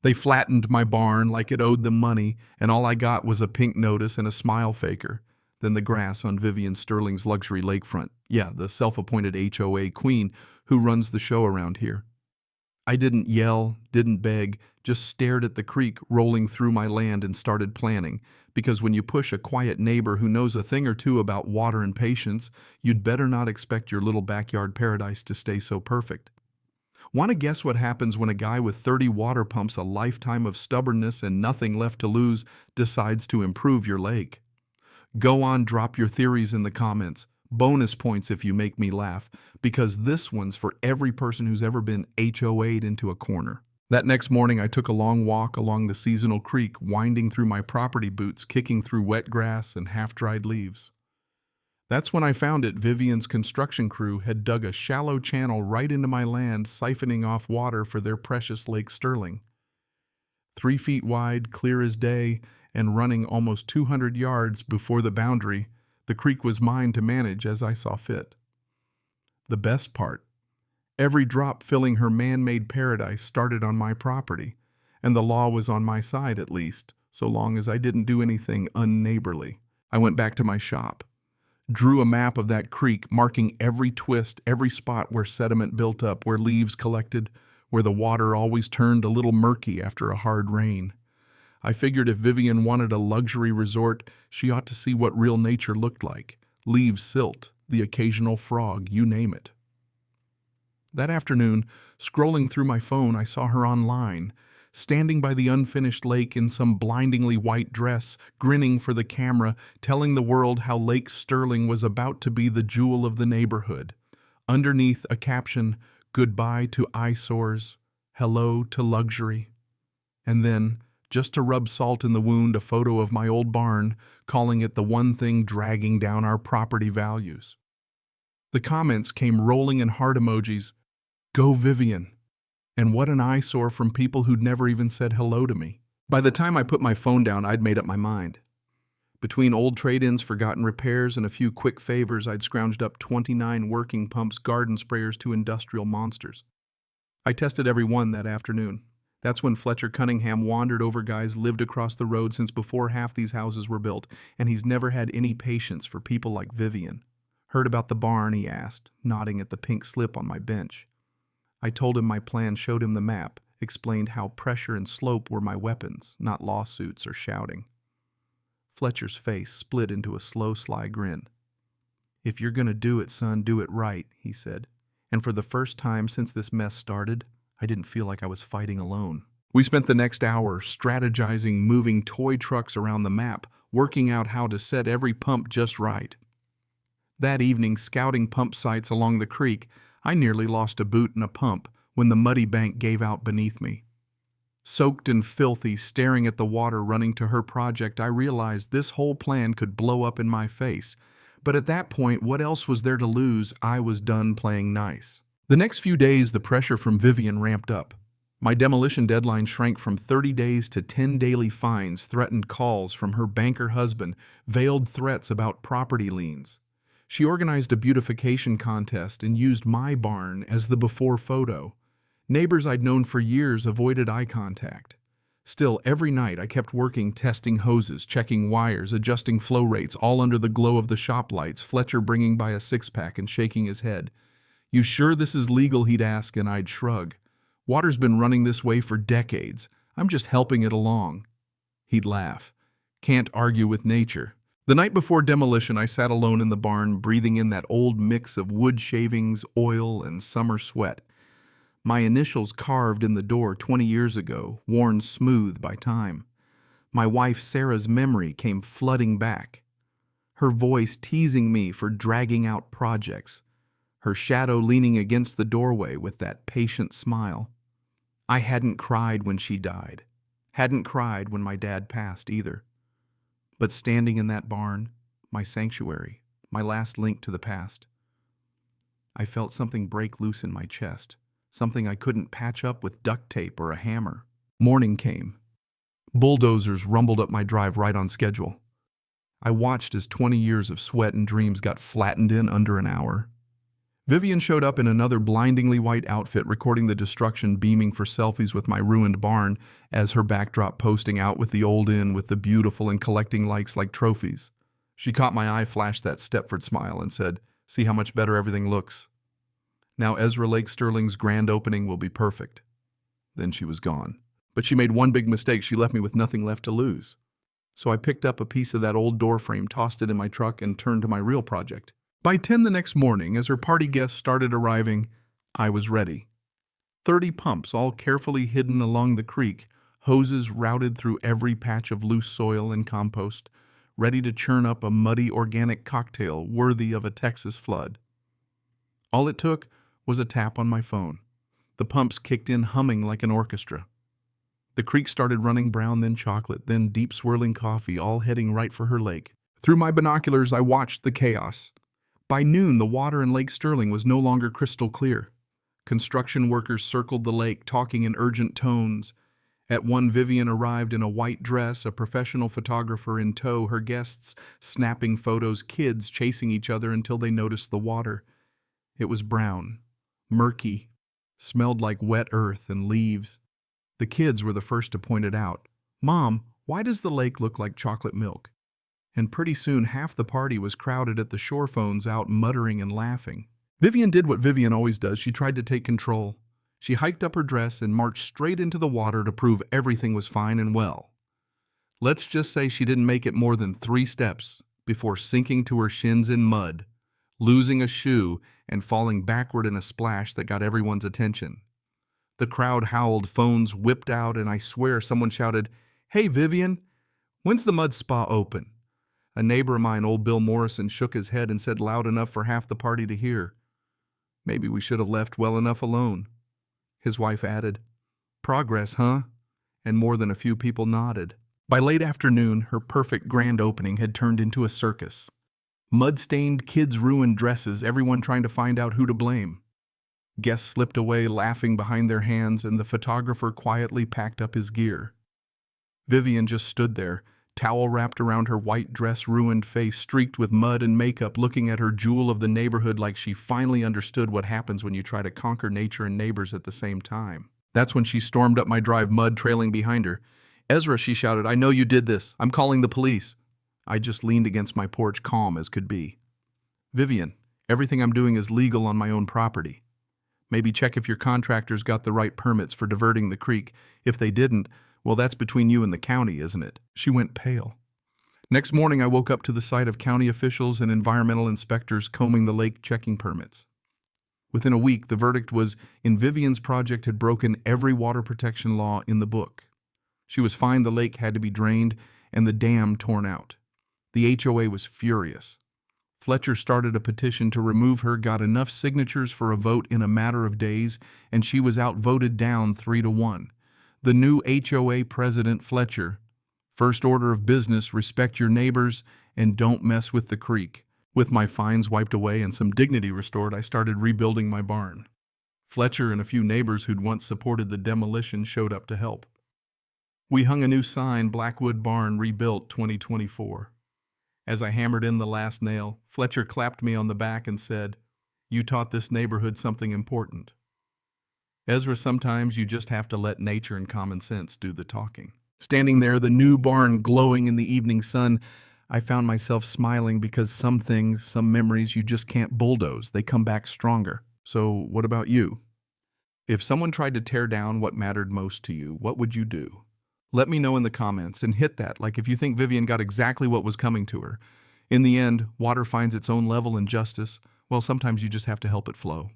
They flattened my barn like it owed them money, and all I got was a pink notice and a smile faker. Then the grass on Vivian Sterling's luxury lakefront. Yeah, the self-appointed HOA queen who runs the show around here. I didn't yell, didn't beg, just stared at the creek rolling through my land and started planning. Because when you push a quiet neighbor who knows a thing or two about water and patience, you'd better not expect your little backyard paradise to stay so perfect. Want to guess what happens when a guy with 30 water pumps, a lifetime of stubbornness, and nothing left to lose decides to improve your lake? Go on, drop your theories in the comments. Bonus points if you make me laugh, because this one's for every person who's ever been HOA'd into a corner. That next morning, I took a long walk along the seasonal creek, winding through my property boots, kicking through wet grass and half-dried leaves. That's when I found it. Vivian's construction crew had dug a shallow channel right into my land, siphoning off water for their precious Lake Sterling. 3 feet wide, clear as day, and running almost 200 yards before the boundary, the creek was mine to manage as I saw fit. The best part, every drop filling her man-made paradise started on my property, and the law was on my side at least, so long as I didn't do anything unneighborly. I went back to my shop, drew a map of that creek, marking every twist, every spot where sediment built up, where leaves collected, where the water always turned a little murky after a hard rain. I figured if Vivian wanted a luxury resort, she ought to see what real nature looked like. Leaves, silt, the occasional frog, you name it. That afternoon, scrolling through my phone, I saw her online, standing by the unfinished lake in some blindingly white dress, grinning for the camera, telling the world how Lake Sterling was about to be the jewel of the neighborhood. Underneath a caption, "Goodbye to eyesores, hello to luxury." And then, just to rub salt in the wound, a photo of my old barn, calling it the one thing dragging down our property values. The comments came rolling in heart emojis. Go Vivian. And what an eyesore from people who'd never even said hello to me. By the time I put my phone down, I'd made up my mind. Between old trade-ins, forgotten repairs, and a few quick favors, I'd scrounged up 29 working pumps, garden sprayers, to industrial monsters. I tested every one that afternoon. That's when Fletcher Cunningham wandered over. Guys lived across the road since before half these houses were built, and he's never had any patience for people like Vivian. Heard about the barn, he asked, nodding at the pink slip on my bench. I told him my plan, showed him the map, explained how pressure and slope were my weapons, not lawsuits or shouting. Fletcher's face split into a slow, sly grin. If you're gonna do it, son, do it right, he said. And for the first time since this mess started, I didn't feel like I was fighting alone. We spent the next hour strategizing, moving toy trucks around the map, working out how to set every pump just right. That evening, scouting pump sites along the creek, I nearly lost a boot and a pump when the muddy bank gave out beneath me. Soaked and filthy, staring at the water running to her project, I realized this whole plan could blow up in my face. But at that point, what else was there to lose? I was done playing nice. The next few days, the pressure from Vivian ramped up. My demolition deadline shrank from 30 days to 10 daily fines, threatened calls from her banker husband, veiled threats about property liens. She organized a beautification contest and used my barn as the before photo. Neighbors I'd known for years avoided eye contact. Still, every night I kept working, testing hoses, checking wires, adjusting flow rates, all under the glow of the shop lights, Fletcher bringing by a six-pack and shaking his head. You sure this is legal, he'd ask, and I'd shrug. Water's been running this way for decades. I'm just helping it along. He'd laugh. Can't argue with nature. The night before demolition, I sat alone in the barn, breathing in that old mix of wood shavings, oil, and summer sweat. My initials carved in the door 20 years ago, worn smooth by time. My wife Sarah's memory came flooding back. Her voice teasing me for dragging out projects. Her shadow leaning against the doorway with that patient smile. I hadn't cried when she died. Hadn't cried when my dad passed either. But standing in that barn, my sanctuary, my last link to the past, I felt something break loose in my chest, something I couldn't patch up with duct tape or a hammer. Morning came. Bulldozers rumbled up my drive right on schedule. I watched as 20 years of sweat and dreams got flattened in under an hour. Vivian showed up in another blindingly white outfit, recording the destruction, beaming for selfies with my ruined barn as her backdrop, posting out with the old inn with the beautiful and collecting likes like trophies. She caught my eye, flashed that Stepford smile, and said, "See how much better everything looks. Now Ezra Lake Sterling's grand opening will be perfect." Then she was gone. But she made one big mistake. She left me with nothing left to lose. So I picked up a piece of that old door frame, tossed it in my truck, and turned to my real project. By 10 the next morning, as her party guests started arriving, I was ready. 30 pumps, all carefully hidden along the creek, hoses routed through every patch of loose soil and compost, ready to churn up a muddy organic cocktail worthy of a Texas flood. All it took was a tap on my phone. The pumps kicked in humming like an orchestra. The creek started running brown, then chocolate, then deep swirling coffee, all heading right for her lake. Through my binoculars, I watched the chaos. By noon, the water in Lake Sterling was no longer crystal clear. Construction workers circled the lake, talking in urgent tones. At one, Vivian arrived in a white dress, a professional photographer in tow, her guests snapping photos, kids chasing each other until they noticed the water. It was brown, murky, smelled like wet earth and leaves. The kids were the first to point it out. "Mom, why does the lake look like chocolate milk?" And pretty soon half the party was crowded at the shore phones, out muttering and laughing. Vivian did what Vivian always does. She tried to take control. She hiked up her dress and marched straight into the water to prove everything was fine and well. Let's just say she didn't make it more than 3 steps before sinking to her shins in mud, losing a shoe, and falling backward in a splash that got everyone's attention. The crowd howled, phones whipped out, and I swear someone shouted, "Hey, Vivian, when's the mud spa open?" A neighbor of mine, old Bill Morrison, shook his head and said loud enough for half the party to hear, "Maybe we should have left well enough alone." His wife added, "Progress, huh?" And more than a few people nodded. By late afternoon, her perfect grand opening had turned into a circus. Mud-stained kids, ruined dresses, everyone trying to find out who to blame. Guests slipped away, laughing behind their hands, and the photographer quietly packed up his gear. Vivian just stood there, towel wrapped around her white dress, ruined face streaked with mud and makeup, looking at her jewel of the neighborhood like she finally understood what happens when you try to conquer nature and neighbors at the same time. That's when she stormed up my drive, mud trailing behind her. "Ezra," she shouted, "I know you did this. I'm calling the police." I just leaned against my porch, calm as could be. "Vivian, everything I'm doing is legal on my own property. Maybe check if your contractors got the right permits for diverting the creek. If they didn't, well, that's between you and the county, isn't it?" She went pale. Next morning, I woke up to the sight of county officials and environmental inspectors combing the lake, checking permits. Within a week, the verdict was in Vivian's project had broken every water protection law in the book. She was fined, the lake had to be drained, and the dam torn out. The HOA was furious. Fletcher started a petition to remove her, got enough signatures for a vote in a matter of days, and she was outvoted down 3-1. The new HOA president, Fletcher, first order of business, respect your neighbors and don't mess with the creek. With my fines wiped away and some dignity restored, I started rebuilding my barn. Fletcher and a few neighbors who'd once supported the demolition showed up to help. We hung a new sign, "Blackwood Barn Rebuilt 2024. As I hammered in the last nail, Fletcher clapped me on the back and said, "You taught this neighborhood something important." Ezra, sometimes you just have to let nature and common sense do the talking. Standing there, the new barn glowing in the evening sun, I found myself smiling because some things, some memories you just can't bulldoze. They come back stronger. So what about you? If someone tried to tear down what mattered most to you, what would you do? Let me know in the comments and hit that, like if you think Vivian got exactly what was coming to her. In the end, water finds its own level and justice. Well, sometimes you just have to help it flow.